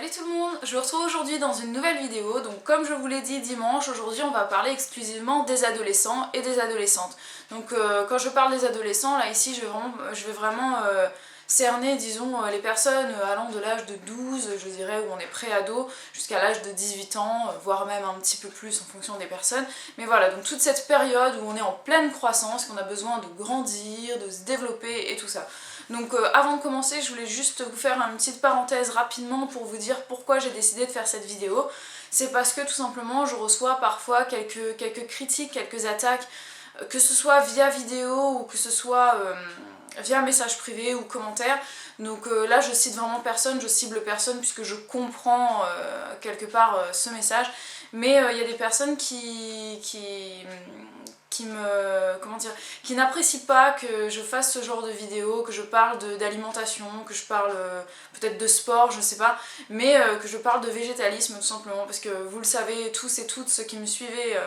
Salut tout le monde, je vous retrouve aujourd'hui dans une nouvelle vidéo. Donc comme je vous l'ai dit dimanche, aujourd'hui on va parler exclusivement des adolescents et des adolescentes. Donc quand je parle des adolescents, là ici je vais vraiment cerner disons les personnes allant de l'âge de 12, je dirais, où on est pré-ado, jusqu'à l'âge de 18 ans, voire même un petit peu plus en fonction des personnes. Mais voilà, donc toute cette période où on est en pleine croissance, qu'on a besoin de grandir, de se développer et tout ça. Donc avant de commencer, je voulais juste vous faire une petite parenthèse rapidement pour vous dire pourquoi j'ai décidé de faire cette vidéo. C'est parce que tout simplement je reçois parfois quelques critiques, quelques attaques, que ce soit via vidéo ou que ce soit via message privé ou commentaire. Donc là je cite vraiment personne, je cible personne puisque je comprends quelque part ce message. Mais il y a des personnes qui n'apprécient pas que je fasse ce genre de vidéo, que je parle d'alimentation, que je parle peut-être de sport, je sais pas, mais que je parle de végétalisme tout simplement, parce que vous le savez tous et toutes ceux qui me suivez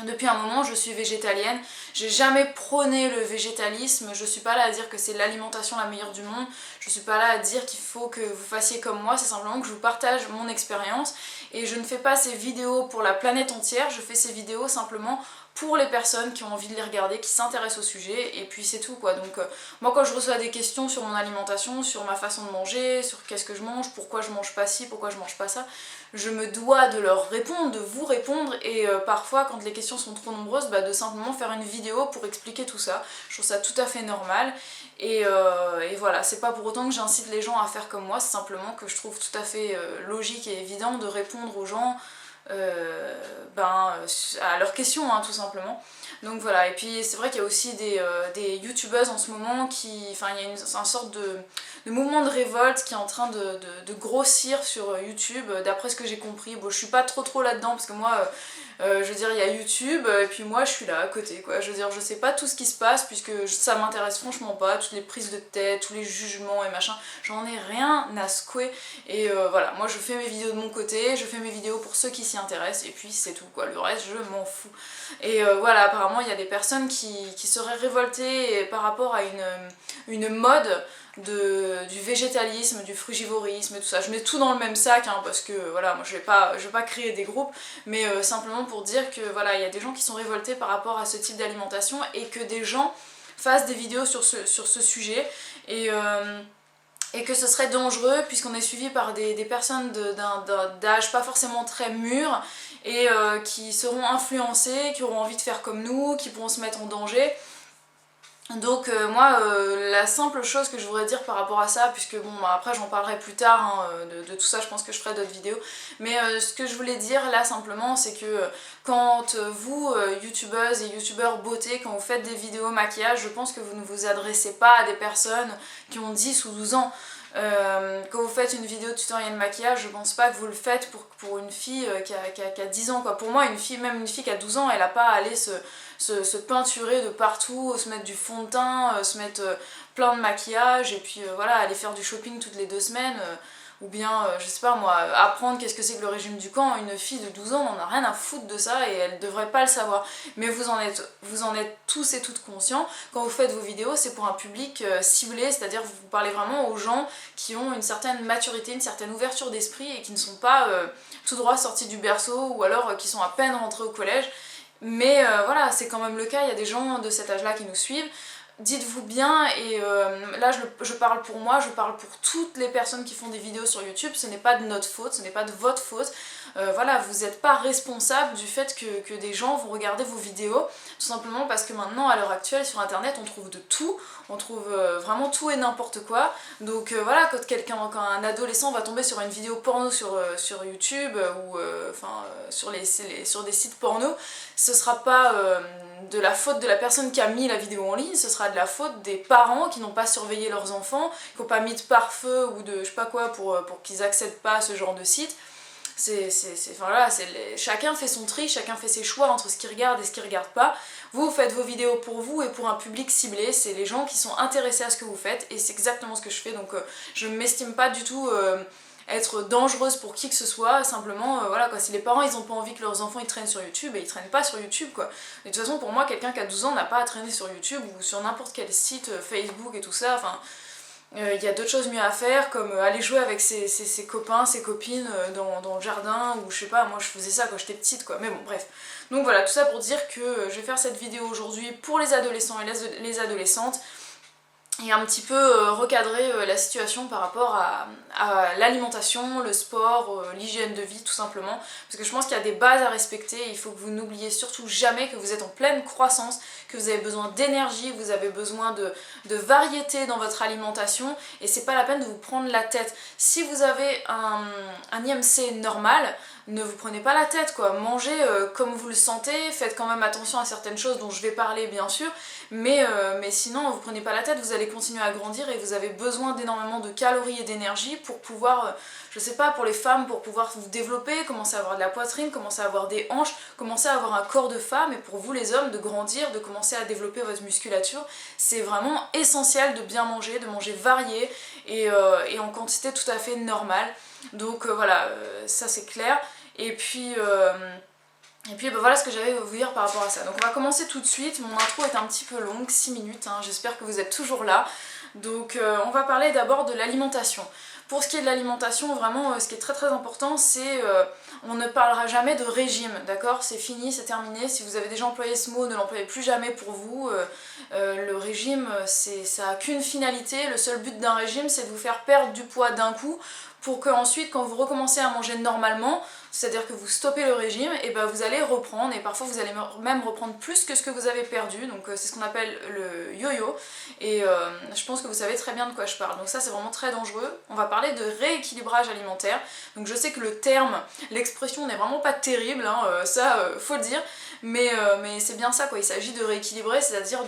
depuis un moment, je suis végétalienne, j'ai jamais prôné le végétalisme, je suis pas là à dire que c'est l'alimentation la meilleure du monde, je suis pas là à dire qu'il faut que vous fassiez comme moi, c'est simplement que je vous partage mon expérience et je ne fais pas ces vidéos pour la planète entière, je fais ces vidéos simplement pour les personnes qui ont envie de les regarder, qui s'intéressent au sujet, et puis c'est tout quoi. Donc moi quand je reçois des questions sur mon alimentation, sur ma façon de manger, sur qu'est-ce que je mange, pourquoi je mange pas ci, pourquoi je mange pas ça, je me dois de leur répondre, de vous répondre, et parfois quand les questions sont trop nombreuses, de simplement faire une vidéo pour expliquer tout ça. Je trouve ça tout à fait normal, et voilà, c'est pas pour autant que j'incite les gens à faire comme moi, c'est simplement que je trouve tout à fait logique et évident de répondre aux gens à leurs questions tout simplement. Donc voilà, et puis c'est vrai qu'il y a aussi des youtubeuses en ce moment qui, enfin il y a une sorte de mouvement de révolte qui est en train de grossir sur YouTube, d'après ce que j'ai compris. Bon, je suis pas trop là-dedans parce que moi je veux dire, il y a YouTube et puis moi je suis là à côté quoi. Je veux dire, je sais pas tout ce qui se passe puisque ça m'intéresse franchement pas, toutes les prises de tête, tous les jugements et machin, j'en ai rien à secouer. Et voilà, moi je fais mes vidéos de mon côté, je fais mes vidéos pour ceux qui s'y intéressent et puis c'est tout quoi, le reste je m'en fous. Et voilà, apparemment il y a des personnes qui seraient révoltées par rapport à une mode du végétalisme, du frugivorisme et tout ça. Je mets tout dans le même sac parce que voilà, moi je vais pas créer des groupes, mais simplement pour dire que voilà, il y a des gens qui sont révoltés par rapport à ce type d'alimentation et que des gens fassent des vidéos sur ce sujet et que ce serait dangereux puisqu'on est suivi par des personnes d'âge pas forcément très mûr et qui seront influencées, qui auront envie de faire comme nous, qui pourront se mettre en danger. Donc moi la simple chose que je voudrais dire par rapport à ça, puisque bon après j'en parlerai plus tard de tout ça, je pense que je ferai d'autres vidéos, mais ce que je voulais dire là simplement c'est que quand vous youtubeuses et youtubeurs beauté, quand vous faites des vidéos maquillage, je pense que vous ne vous adressez pas à des personnes qui ont 10 ou 12 ans. Quand vous faites une vidéo tutoriel maquillage, je pense pas que vous le faites pour une fille qui a 10 ans quoi. Pour moi même une fille qui a 12 ans, elle a pas à aller se peinturer de partout, se mettre du fond de teint, se mettre plein de maquillage et puis voilà, aller faire du shopping toutes les 2 semaines ou bien, je sais pas moi, apprendre qu'est-ce que c'est que le régime du camp. Une fille de 12 ans n'en a rien à foutre de ça et elle devrait pas le savoir. Mais vous en êtes tous et toutes conscients. Quand vous faites vos vidéos, c'est pour un public ciblé, c'est-à-dire vous parlez vraiment aux gens qui ont une certaine maturité, une certaine ouverture d'esprit et qui ne sont pas tout droit sortis du berceau ou alors qui sont à peine rentrés au collège. Mais voilà, c'est quand même le cas, il y a des gens de cet âge-là qui nous suivent. Dites-vous bien, et là je parle pour moi, je parle pour toutes les personnes qui font des vidéos sur YouTube, ce n'est pas de notre faute, ce n'est pas de votre faute. Voilà, vous n'êtes pas responsable du fait que des gens vont regarder vos vidéos, tout simplement parce que maintenant, à l'heure actuelle, sur internet, on trouve de tout, on trouve vraiment tout et n'importe quoi. Donc voilà, quand un adolescent va tomber sur une vidéo porno sur YouTube ou sur des sites porno, ce sera pas de la faute de la personne qui a mis la vidéo en ligne, ce sera de la faute des parents qui n'ont pas surveillé leurs enfants, qui n'ont pas mis de pare-feu ou de je sais pas quoi pour qu'ils accèdent pas à ce genre de site. Chacun fait son tri, chacun fait ses choix entre ce qu'il regarde et ce qu'il regarde pas. Vous faites vos vidéos pour vous et pour un public ciblé, c'est les gens qui sont intéressés à ce que vous faites et c'est exactement ce que je fais, donc je ne m'estime pas du tout être dangereuse pour qui que ce soit, simplement voilà quoi, si les parents ils ont pas envie que leurs enfants ils traînent sur YouTube, et ils traînent pas sur YouTube quoi. Et de toute façon pour moi quelqu'un qui a 12 ans n'a pas à traîner sur YouTube ou sur n'importe quel site Facebook et tout ça, enfin il y a d'autres choses mieux à faire, comme aller jouer avec ses copains, ses copines dans le jardin, ou je sais pas, moi je faisais ça quand j'étais petite quoi, mais bon bref. Donc voilà, tout ça pour dire que je vais faire cette vidéo aujourd'hui pour les adolescents et les adolescentes, et un petit peu recadrer la situation par rapport à l'alimentation, le sport, l'hygiène de vie tout simplement, parce que je pense qu'il y a des bases à respecter. Il faut que vous n'oubliez surtout jamais que vous êtes en pleine croissance, que vous avez besoin d'énergie, vous avez besoin de variété dans votre alimentation, et c'est pas la peine de vous prendre la tête. Si vous avez un IMC normal, ne vous prenez pas la tête quoi, mangez comme vous le sentez, faites quand même attention à certaines choses dont je vais parler bien sûr, mais sinon vous prenez pas la tête, vous allez continuer à grandir et vous avez besoin d'énormément de calories et d'énergie pour pouvoir, je sais pas, pour les femmes, pour pouvoir vous développer, commencer à avoir de la poitrine, commencer à avoir des hanches, commencer à avoir un corps de femme, et pour vous les hommes de grandir, de commencer à développer votre musculature. C'est vraiment essentiel de bien manger, de manger varié et en quantité tout à fait normale. Donc voilà, ça c'est clair. Et puis ben voilà ce que j'avais à vous dire par rapport à ça. Donc on va commencer tout de suite. Mon intro est un petit peu longue, 6 minutes, hein. J'espère que vous êtes toujours là. Donc on va parler d'abord de l'alimentation. Pour ce qui est de l'alimentation, vraiment ce qui est très très important, c'est on ne parlera jamais de régime, d'accord? C'est fini, c'est terminé. Si vous avez déjà employé ce mot, ne l'employez plus jamais pour vous. Le régime, ça n'a qu'une finalité. Le seul but d'un régime, c'est de vous faire perdre du poids d'un coup, pour que ensuite, quand vous recommencez à manger normalement, c'est-à-dire que vous stoppez le régime, et ben vous allez reprendre, et parfois vous allez même reprendre plus que ce que vous avez perdu. Donc c'est ce qu'on appelle le yo-yo, et je pense que vous savez très bien de quoi je parle. Donc ça c'est vraiment très dangereux. On va parler de rééquilibrage alimentaire. Donc je sais que le terme, l'expression n'est vraiment pas terrible, hein, faut le dire, mais c'est bien ça quoi. Il s'agit de rééquilibrer, c'est-à-dire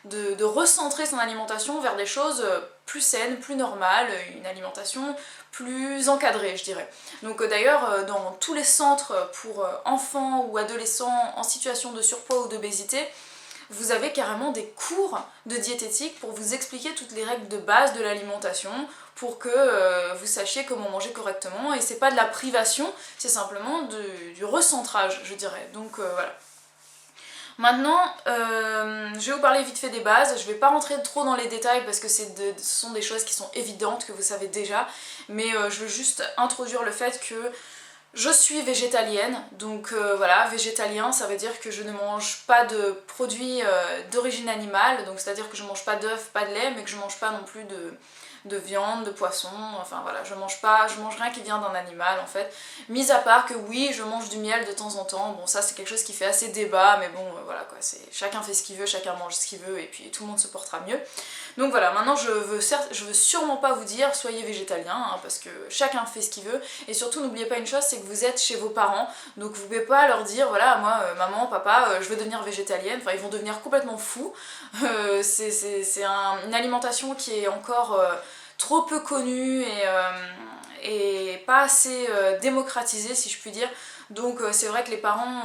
de recentrer son alimentation vers des choses plus saines, plus normales, une alimentation plus encadrée je dirais. Donc d'ailleurs dans tous les centres pour enfants ou adolescents en situation de surpoids ou d'obésité, vous avez carrément des cours de diététique pour vous expliquer toutes les règles de base de l'alimentation, pour que vous sachiez comment manger correctement, et c'est pas de la privation, c'est simplement du recentrage je dirais. Donc voilà. Maintenant, je vais vous parler vite fait des bases. Je vais pas rentrer trop dans les détails parce que ce sont des choses qui sont évidentes, que vous savez déjà, mais je veux juste introduire le fait que je suis végétalienne, donc voilà, végétalien ça veut dire que je ne mange pas de produits d'origine animale, donc c'est-à-dire que je mange pas d'œufs, pas de lait, mais que je mange pas non plus de viande, de poisson, enfin voilà, je mange rien qui vient d'un animal en fait, mis à part que oui, je mange du miel de temps en temps. Bon ça c'est quelque chose qui fait assez débat, mais bon voilà quoi, chacun fait ce qu'il veut, chacun mange ce qu'il veut, et puis tout le monde se portera mieux. Donc voilà, maintenant je veux sûrement pas vous dire soyez végétalien, hein, parce que chacun fait ce qu'il veut, et surtout n'oubliez pas une chose, c'est que vous êtes chez vos parents, donc vous pouvez pas leur dire voilà moi maman, papa, je veux devenir végétalienne, enfin ils vont devenir complètement fous. C'est une alimentation qui est encore trop peu connue et pas assez démocratisée si je puis dire. Donc c'est vrai que les parents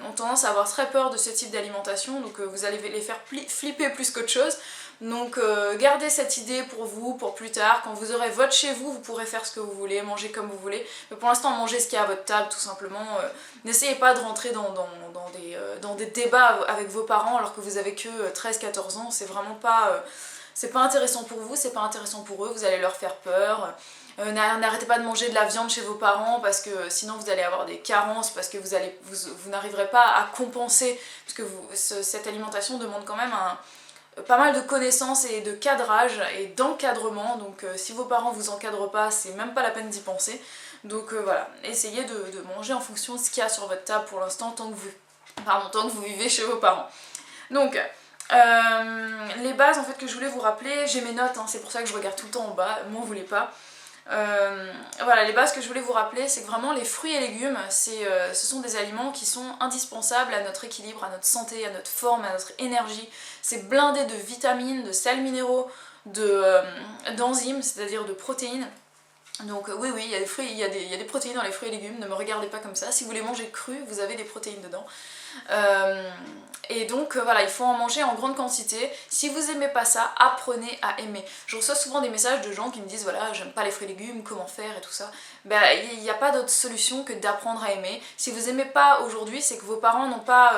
ont tendance à avoir très peur de ce type d'alimentation, donc vous allez les faire flipper plus qu'autre chose. Donc gardez cette idée pour vous, pour plus tard, quand vous aurez votre chez vous, vous pourrez faire ce que vous voulez, manger comme vous voulez, mais pour l'instant mangez ce qu'il y a à votre table tout simplement. N'essayez pas de rentrer dans des débats avec vos parents alors que vous avez que 13-14 ans, c'est vraiment pas... c'est pas intéressant pour vous, c'est pas intéressant pour eux, vous allez leur faire peur. N'arrêtez pas de manger de la viande chez vos parents, parce que sinon vous allez avoir des carences, parce que vous n'arriverez pas à compenser, parce que cette alimentation demande quand même pas mal de connaissances et de cadrage et d'encadrement, donc si vos parents vous encadrent pas, c'est même pas la peine d'y penser. Donc voilà, essayez de manger en fonction de ce qu'il y a sur votre table pour l'instant, tant que vous vivez chez vos parents. Donc les bases en fait que je voulais vous rappeler, j'ai mes notes, hein, c'est pour ça que je regarde tout le temps en bas, m'en voulez pas. Voilà, les bases que je voulais vous rappeler, c'est que vraiment les fruits et légumes, ce sont des aliments qui sont indispensables à notre équilibre, à notre santé, à notre forme, à notre énergie. C'est blindé de vitamines, de sels minéraux, d'enzymes, c'est-à-dire de protéines. Donc oui, il y a il y a des protéines dans les fruits et légumes, ne me regardez pas comme ça. Si vous les mangez crus, vous avez des protéines dedans. Et donc voilà, il faut en manger en grande quantité. Si vous aimez pas ça, apprenez à aimer. Je reçois souvent des messages de gens qui me disent voilà, j'aime pas les fruits et légumes, comment faire et tout ça. Ben il n'y a pas d'autre solution que d'apprendre à aimer. Si vous aimez pas aujourd'hui, c'est que vos parents n'ont pas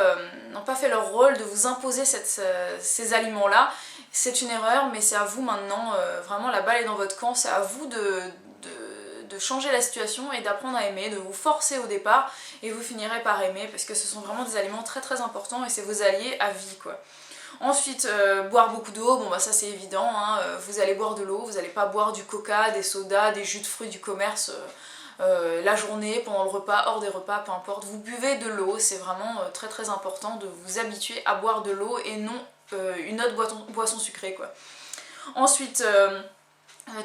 fait leur rôle de vous imposer ces aliments là, c'est une erreur, mais c'est à vous maintenant, vraiment la balle est dans votre camp, c'est à vous de changer la situation et d'apprendre à aimer, de vous forcer au départ et vous finirez par aimer parce que ce sont vraiment des aliments très très importants et c'est vos alliés à vie quoi. Ensuite, boire beaucoup d'eau, bon bah ça c'est évident, hein, vous allez boire de l'eau, vous n'allez pas boire du coca, des sodas, des jus de fruits du commerce la journée, pendant le repas, hors des repas, peu importe. Vous buvez de l'eau, c'est vraiment très très important de vous habituer à boire de l'eau et non une autre boisson sucrée quoi. Ensuite,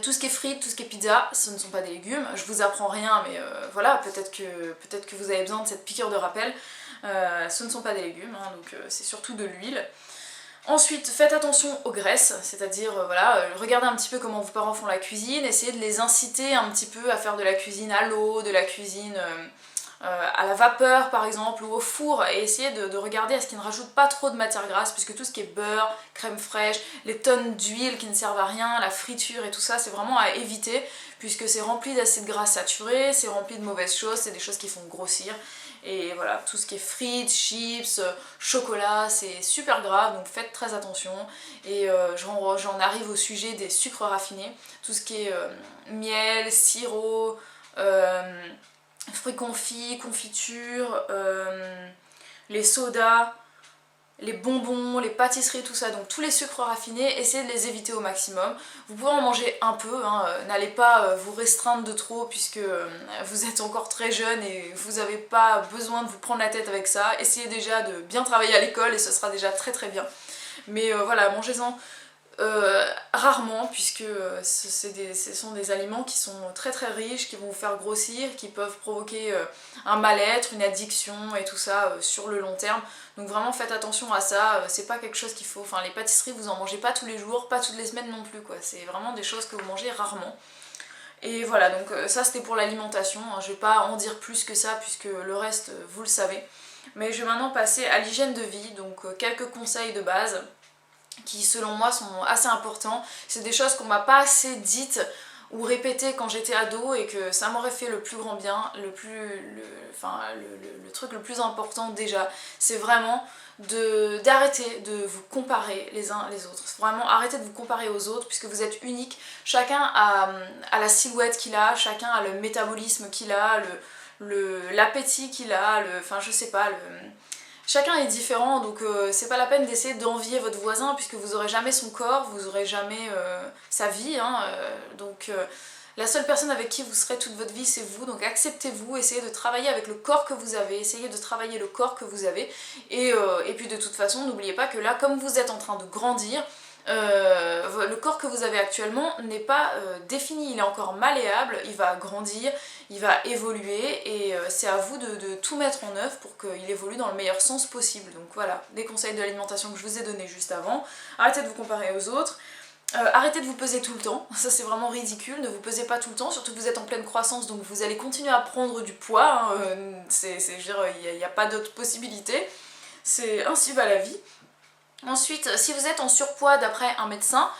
tout ce qui est frites, tout ce qui est pizza, ce ne sont pas des légumes. Je vous apprends rien, mais voilà, peut-être que vous avez besoin de cette piqûre de rappel. Ce ne sont pas des légumes, hein, donc c'est surtout de l'huile. Ensuite, faites attention aux graisses, c'est-à-dire, voilà, regardez un petit peu comment vos parents font la cuisine, essayez de les inciter un petit peu à faire de la cuisine à l'eau, de la cuisine à la vapeur par exemple, ou au four, et essayez de regarder à ce qu'ils ne rajoutent pas trop de matière grasse, puisque tout ce qui est beurre, crème fraîche, les tonnes d'huile qui ne servent à rien, la friture et tout ça, c'est vraiment à éviter, puisque c'est rempli d'acides gras saturés, c'est rempli de mauvaises choses, c'est des choses qui font grossir. Et voilà, tout ce qui est frites, chips, chocolat, c'est super grave, donc faites très attention. Et j'en arrive au sujet des sucres raffinés, tout ce qui est miel, sirop, fruits confits, confitures, les sodas, les bonbons, les pâtisseries, tout ça, donc tous les sucres raffinés, essayez de les éviter au maximum. Vous pouvez en manger un peu, hein, n'allez pas vous restreindre de trop puisque vous êtes encore très jeune et vous n'avez pas besoin de vous prendre la tête avec ça. Essayez déjà de bien travailler à l'école et ce sera déjà très très bien. Mais voilà, mangez-en rarement puisque ce sont des aliments qui sont très très riches, qui vont vous faire grossir, qui peuvent provoquer un mal-être, une addiction et tout ça sur le long terme. Donc vraiment faites attention à ça, c'est pas quelque chose qu'il faut, enfin les pâtisseries vous en mangez pas tous les jours, pas toutes les semaines non plus quoi, c'est vraiment des choses que vous mangez rarement. Et voilà, donc ça c'était pour l'alimentation, hein. Je vais pas en dire plus que ça puisque le reste vous le savez. Mais je vais maintenant passer à l'hygiène de vie, donc quelques conseils de base qui selon moi sont assez importants. C'est des choses qu'on m'a pas assez dites ou répétées quand j'étais ado et que ça m'aurait fait le plus grand bien, le truc le plus important déjà, c'est vraiment d'arrêter de vous comparer les uns les autres. Vraiment arrêtez de vous comparer aux autres puisque vous êtes uniques. Chacun a la silhouette qu'il a, chacun a le métabolisme qu'il a, l'appétit qu'il a, enfin je sais pas, chacun est différent, donc c'est pas la peine d'essayer d'envier votre voisin puisque vous aurez jamais son corps, vous aurez jamais sa vie, hein, donc la seule personne avec qui vous serez toute votre vie c'est vous, donc acceptez-vous, essayez de travailler avec le corps que vous avez, essayez de travailler le corps que vous avez, et puis de toute façon n'oubliez pas que là comme vous êtes en train de grandir, le corps que vous avez actuellement n'est pas défini, il est encore malléable, il va grandir, il va évoluer et c'est à vous de tout mettre en œuvre pour qu'il évolue dans le meilleur sens possible. Donc voilà, des conseils de l'alimentation que je vous ai donnés juste avant. Arrêtez de vous comparer aux autres. Arrêtez de vous peser tout le temps, ça c'est vraiment ridicule, ne vous pesez pas tout le temps, surtout que vous êtes en pleine croissance donc vous allez continuer à prendre du poids, hein, je veux dire, il n'y a pas d'autre possibilité, ainsi va la vie. Ensuite, si vous êtes en surpoids d'après un médecin,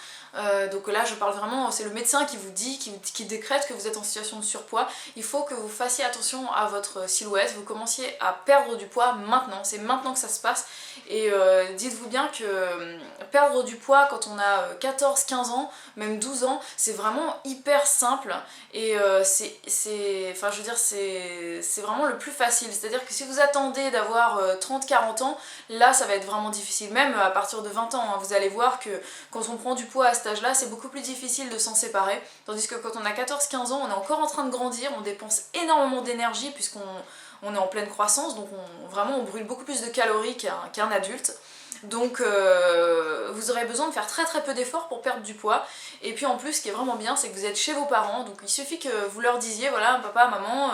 donc là je parle vraiment, c'est le médecin qui vous dit, qui décrète que vous êtes en situation de surpoids, il faut que vous fassiez attention à votre silhouette, vous commenciez à perdre du poids maintenant, c'est maintenant que ça se passe, et dites-vous bien que perdre du poids quand on a 14-15 ans, même 12 ans, c'est vraiment hyper simple, et enfin je veux dire, c'est vraiment le plus facile, c'est-à-dire que si vous attendez d'avoir 30-40 ans, là ça va être vraiment difficile, même à partir de 20 ans, hein, vous allez voir que quand on prend du poids à cet âge-là, c'est beaucoup plus difficile de s'en séparer, tandis que quand on a 14-15 ans, on est encore en train de grandir, on dépense énormément d'énergie puisqu'on est en pleine croissance, donc vraiment on brûle beaucoup plus de calories qu'un adulte. Donc vous aurez besoin de faire très très peu d'efforts pour perdre du poids. Et puis en plus ce qui est vraiment bien c'est que vous êtes chez vos parents, donc il suffit que vous leur disiez voilà papa, maman,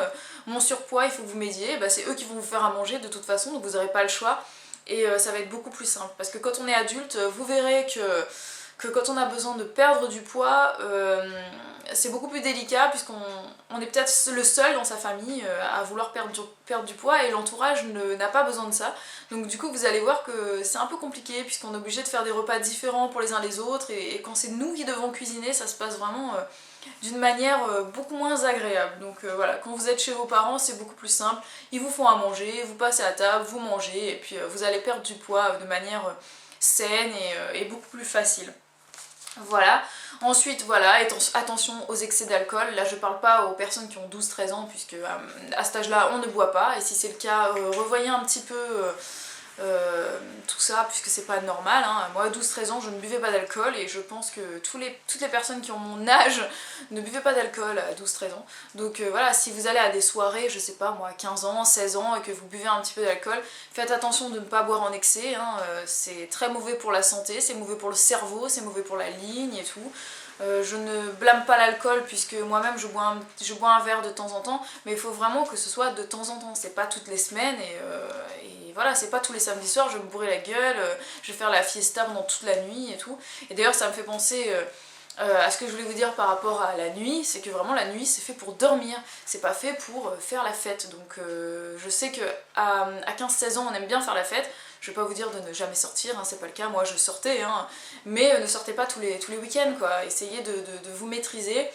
mon surpoids il faut que vous m'aidiez, bah, c'est eux qui vont vous faire à manger de toute façon, donc vous n'aurez pas le choix. Et ça va être beaucoup plus simple parce que quand on est adulte, vous verrez que quand on a besoin de perdre du poids, c'est beaucoup plus délicat puisqu'on est peut-être le seul dans sa famille à vouloir perdre du poids et l'entourage n'a pas besoin de ça. Donc du coup vous allez voir que c'est un peu compliqué puisqu'on est obligé de faire des repas différents pour les uns les autres et quand c'est nous qui devons cuisiner, ça se passe vraiment d'une manière beaucoup moins agréable. Donc voilà, quand vous êtes chez vos parents c'est beaucoup plus simple, ils vous font à manger, vous passez à table, vous mangez et puis vous allez perdre du poids de manière saine et beaucoup plus facile. Voilà. Ensuite, voilà, attention aux excès d'alcool. Là, je parle pas aux personnes qui ont 12-13 ans, puisque à cet âge-là, on ne boit pas. Et si c'est le cas, revoyez un petit peu tout ça, puisque c'est pas normal. Hein. Moi, à 12-13 ans, je ne buvais pas d'alcool, et je pense que toutes les personnes qui ont mon âge ne buvaient pas d'alcool à 12-13 ans. Donc voilà, si vous allez à des soirées, je sais pas moi, 15 ans, 16 ans, et que vous buvez un petit peu d'alcool, faites attention de ne pas boire en excès. Hein. C'est très mauvais pour la santé, c'est mauvais pour le cerveau, c'est mauvais pour la ligne et tout. Je ne blâme pas l'alcool puisque moi-même je bois un verre de temps en temps, mais il faut vraiment que ce soit de temps en temps, c'est pas toutes les semaines et voilà, c'est pas tous les samedis soirs je vais me bourrer la gueule, je vais faire la fiesta pendant toute la nuit et tout. Et d'ailleurs ça me fait penser à ce que je voulais vous dire par rapport à la nuit, c'est que vraiment la nuit c'est fait pour dormir, c'est pas fait pour faire la fête. Donc je sais que à 15-16 ans on aime bien faire la fête. Je vais pas vous dire de ne jamais sortir, hein, c'est pas le cas, moi je sortais, hein, mais ne sortez pas tous les week-ends, quoi. Essayez de vous maîtriser,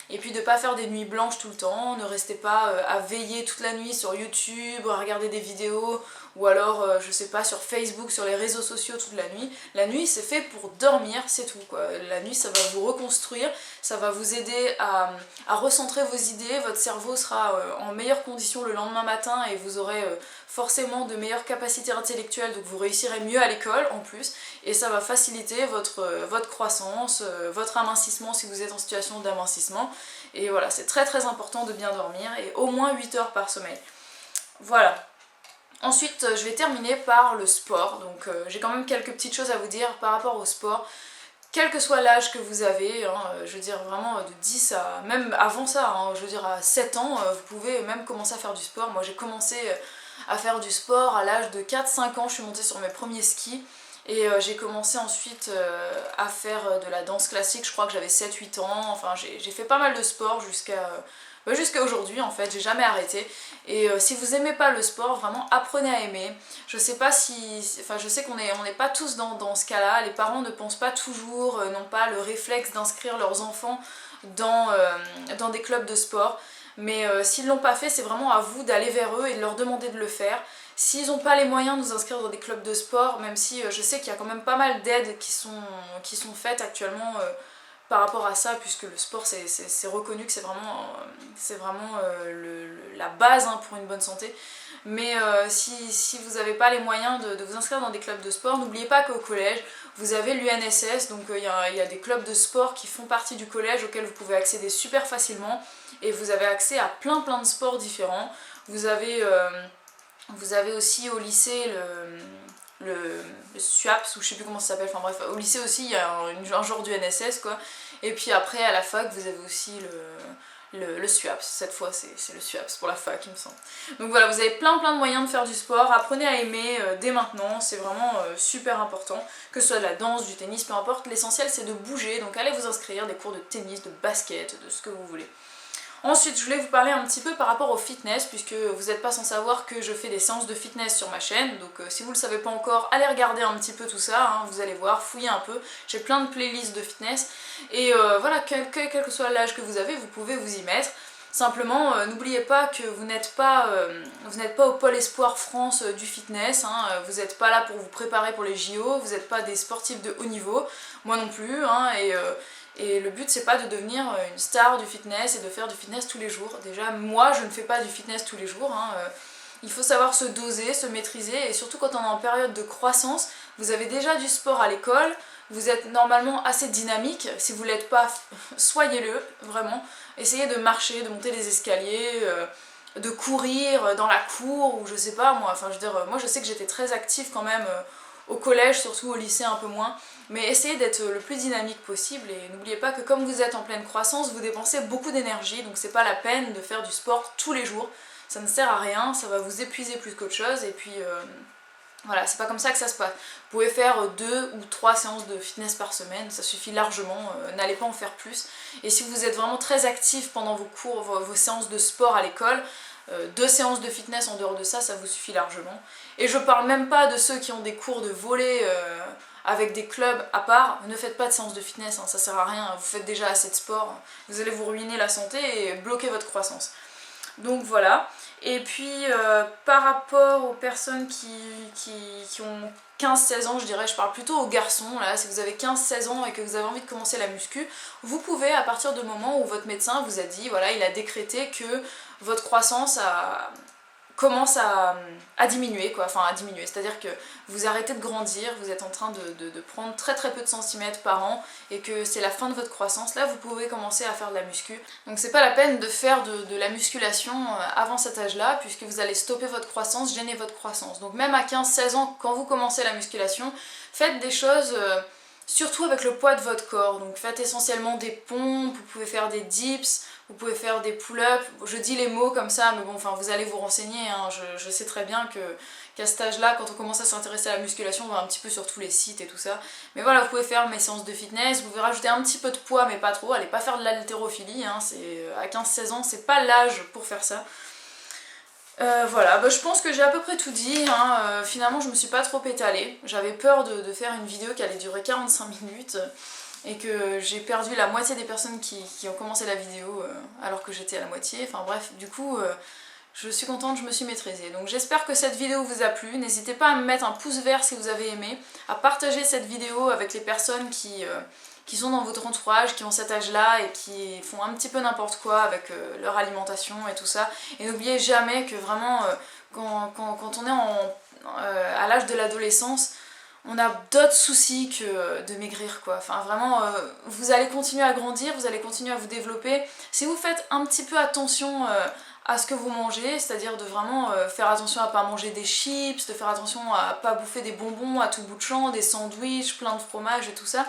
et puis de pas faire des nuits blanches tout le temps, ne restez pas à veiller toute la nuit sur YouTube, à regarder des vidéos, ou alors, je sais pas, sur Facebook, sur les réseaux sociaux toute la nuit. La nuit c'est fait pour dormir, c'est tout, quoi. La nuit ça va vous reconstruire, ça va vous aider à recentrer vos idées, votre cerveau sera en meilleure condition le lendemain matin et vous aurez forcément de meilleures capacités intellectuelles, donc vous réussirez mieux à l'école en plus, et ça va faciliter votre croissance, votre amincissement si vous êtes en situation d'amincissement. Et voilà, c'est très très important de bien dormir, et au moins 8 heures par sommeil. Voilà. Ensuite, je vais terminer par le sport, donc j'ai quand même quelques petites choses à vous dire par rapport au sport. Quel que soit l'âge que vous avez, hein, je veux dire vraiment de 10 à... même avant ça, hein, je veux dire à 7 ans, vous pouvez même commencer à faire du sport. Moi j'ai commencé à faire du sport à l'âge de 4-5 ans, je suis montée sur mes premiers skis. Et j'ai commencé ensuite à faire de la danse classique, je crois que j'avais 7-8 ans. Enfin j'ai fait pas mal de sport jusqu'à aujourd'hui en fait, j'ai jamais arrêté. Et si vous aimez pas le sport, vraiment apprenez à aimer. Je sais pas si... Enfin je sais qu'on n'est pas tous dans ce cas-là, les parents ne pensent pas toujours, n'ont pas le réflexe d'inscrire leurs enfants dans des clubs de sport. Mais s'ils l'ont pas fait, c'est vraiment à vous d'aller vers eux et de leur demander de le faire. S'ils n'ont pas les moyens de nous inscrire dans des clubs de sport, même si je sais qu'il y a quand même pas mal d'aides qui sont faites actuellement par rapport à ça, puisque le sport c'est reconnu que c'est vraiment la base, hein, pour une bonne santé. Mais si vous n'avez pas les moyens de vous inscrire dans des clubs de sport, n'oubliez pas qu'au collège, vous avez l'UNSS, donc il y a des clubs de sport qui font partie du collège auxquels vous pouvez accéder super facilement, et vous avez accès à plein de sports différents. Vous avez aussi au lycée le SUAPS, ou je sais plus comment ça s'appelle, enfin bref, au lycée aussi il y a un genre d'UNSS, quoi. Et puis après à la fac vous avez aussi le SUAPS, cette fois c'est le SUAPS pour la fac il me semble. Donc voilà, vous avez plein de moyens de faire du sport, apprenez à aimer dès maintenant, c'est vraiment super important, que ce soit de la danse, du tennis, peu importe, l'essentiel c'est de bouger, donc allez vous inscrire, des cours de tennis, de basket, de ce que vous voulez. Ensuite, je voulais vous parler un petit peu par rapport au fitness, puisque vous n'êtes pas sans savoir que je fais des séances de fitness sur ma chaîne, donc si vous ne le savez pas encore, allez regarder un petit peu tout ça, hein, vous allez voir, fouillez un peu, j'ai plein de playlists de fitness, et voilà, quel que soit l'âge que vous avez, vous pouvez vous y mettre. Simplement, n'oubliez pas que vous n'êtes pas au pôle espoir France du fitness, hein, vous n'êtes pas là pour vous préparer pour les JO, vous n'êtes pas des sportifs de haut niveau, moi non plus, hein, et le but c'est pas de devenir une star du fitness et de faire du fitness tous les jours. Déjà moi je ne fais pas du fitness tous les jours, hein. Il faut savoir se doser, se maîtriser, et surtout quand on est en période de croissance, vous avez déjà du sport à l'école, vous êtes normalement assez dynamique, si vous l'êtes pas, soyez-le, vraiment. Essayez de marcher, de monter les escaliers, de courir dans la cour, ou je sais pas moi, enfin je veux dire, moi je sais que j'étais très active quand même au collège, surtout au lycée un peu moins, mais essayez d'être le plus dynamique possible, et n'oubliez pas que comme vous êtes en pleine croissance, vous dépensez beaucoup d'énergie, donc c'est pas la peine de faire du sport tous les jours, ça ne sert à rien, ça va vous épuiser plus qu'autre chose, et puis voilà, c'est pas comme ça que ça se passe. Vous pouvez faire 2 ou 3 séances de fitness par semaine, ça suffit largement, n'allez pas en faire plus. Et si vous êtes vraiment très actif pendant vos cours, vos séances de sport à l'école, 2 séances de fitness en dehors de ça, ça vous suffit largement. Et je parle même pas de ceux qui ont des cours de volley avec des clubs à part, ne faites pas de séances de fitness, hein, ça sert à rien, vous faites déjà assez de sport, vous allez vous ruiner la santé et bloquer votre croissance. Donc voilà. Et puis par rapport aux personnes qui ont 15-16 ans, je dirais, je parle plutôt aux garçons, là, si vous avez 15-16 ans et que vous avez envie de commencer la muscu, vous pouvez, à partir du moment où votre médecin vous a dit, voilà, il a décrété que votre croissance commence à diminuer, quoi, enfin à diminuer, c'est-à-dire que vous arrêtez de grandir, vous êtes en train de prendre très très peu de centimètres par an et que c'est la fin de votre croissance, là vous pouvez commencer à faire de la muscu. Donc c'est pas la peine de faire de la musculation avant cet âge-là, puisque vous allez stopper votre croissance, gêner votre croissance. Donc même à 15-16 ans, quand vous commencez la musculation, faites des choses... surtout avec le poids de votre corps, donc faites essentiellement des pompes, vous pouvez faire des dips, vous pouvez faire des pull-ups, je dis les mots comme ça, mais bon, enfin vous allez vous renseigner, hein. Je sais très bien qu'à cet âge-là, quand on commence à s'intéresser à la musculation, on va un petit peu sur tous les sites et tout ça, mais voilà, vous pouvez faire mes séances de fitness, vous pouvez rajouter un petit peu de poids, mais pas trop, allez pas faire de l'haltérophilie, hein. À 15-16 ans, c'est pas l'âge pour faire ça. Voilà, bah, je pense que j'ai à peu près tout dit, hein. Finalement je me suis pas trop étalée, j'avais peur de faire une vidéo qui allait durer 45 minutes et que j'ai perdu la moitié des personnes qui ont commencé la vidéo alors que j'étais à la moitié, enfin bref, du coup je suis contente, je me suis maîtrisée. Donc j'espère que cette vidéo vous a plu, n'hésitez pas à me mettre un pouce vert si vous avez aimé, à partager cette vidéo avec les personnes qui sont dans votre entourage, qui ont cet âge-là et qui font un petit peu n'importe quoi avec leur alimentation et tout ça. Et n'oubliez jamais que vraiment, quand on est à l'âge de l'adolescence, on a d'autres soucis que de maigrir, quoi. Enfin vraiment, vous allez continuer à grandir, vous allez continuer à vous développer. Si vous faites un petit peu attention à ce que vous mangez, c'est-à-dire de vraiment faire attention à pas manger des chips, de faire attention à pas bouffer des bonbons à tout bout de champ, des sandwichs, plein de fromage et tout ça.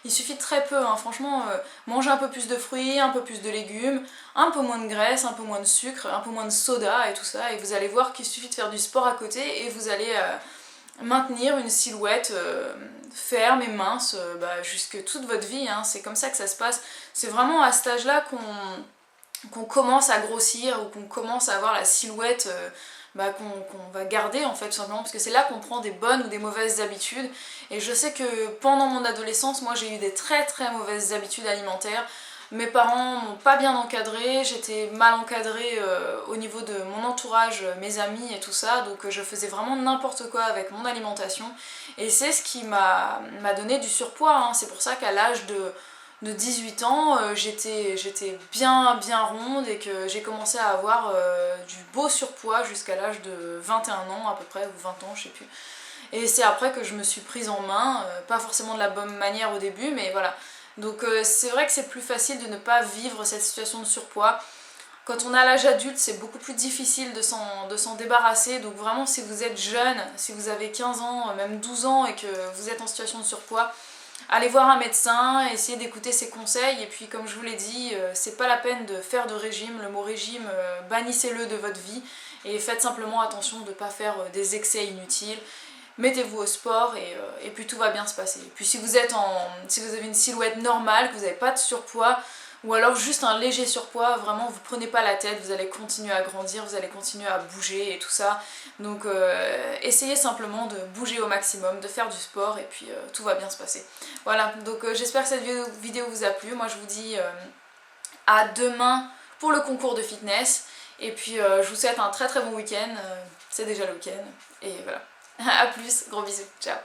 Il suffit de très peu, hein. Franchement, mangez un peu plus de fruits, un peu plus de légumes, un peu moins de graisse, un peu moins de sucre, un peu moins de soda et tout ça, et vous allez voir qu'il suffit de faire du sport à côté et vous allez maintenir une silhouette ferme et mince jusque toute votre vie, hein. C'est comme ça que ça se passe. C'est vraiment à cet âge-là qu'on commence à grossir ou qu'on commence à avoir la silhouette qu'on va garder en fait, tout simplement, parce que c'est là qu'on prend des bonnes ou des mauvaises habitudes. Et je sais que pendant mon adolescence, moi j'ai eu des très très mauvaises habitudes alimentaires. Mes parents m'ont pas bien encadrée, j'étais mal encadrée au niveau de mon entourage, mes amis et tout ça, donc je faisais vraiment n'importe quoi avec mon alimentation. Et c'est ce qui m'a donné du surpoids, hein. C'est pour ça qu'à l'âge de 18 ans, j'étais bien ronde et que j'ai commencé à avoir du beau surpoids jusqu'à l'âge de 21 ans à peu près, ou 20 ans, je sais plus. Et c'est après que je me suis prise en main, pas forcément de la bonne manière au début, mais voilà. Donc c'est vrai que c'est plus facile de ne pas vivre cette situation de surpoids. Quand on a l'âge adulte, c'est beaucoup plus difficile de s'en débarrasser. Donc vraiment, si vous êtes jeune, si vous avez 15 ans, même 12 ans et que vous êtes en situation de surpoids, allez voir un médecin, essayez d'écouter ses conseils. Et puis comme je vous l'ai dit, c'est pas la peine de faire de régime. Le mot régime, bannissez-le de votre vie. Et faites simplement attention de ne pas faire des excès inutiles. Mettez-vous au sport et puis tout va bien se passer. Et puis si vous avez une silhouette normale, que vous n'avez pas de surpoids, ou alors juste un léger surpoids, vraiment vous prenez pas la tête, vous allez continuer à grandir, vous allez continuer à bouger et tout ça. Donc essayez simplement de bouger au maximum, de faire du sport et puis tout va bien se passer. Voilà, donc j'espère que cette vidéo vous a plu. Moi je vous dis à demain pour le concours de fitness. Et puis je vous souhaite un très très bon week-end. C'est déjà le week-end. Et voilà. A plus, gros bisous, ciao.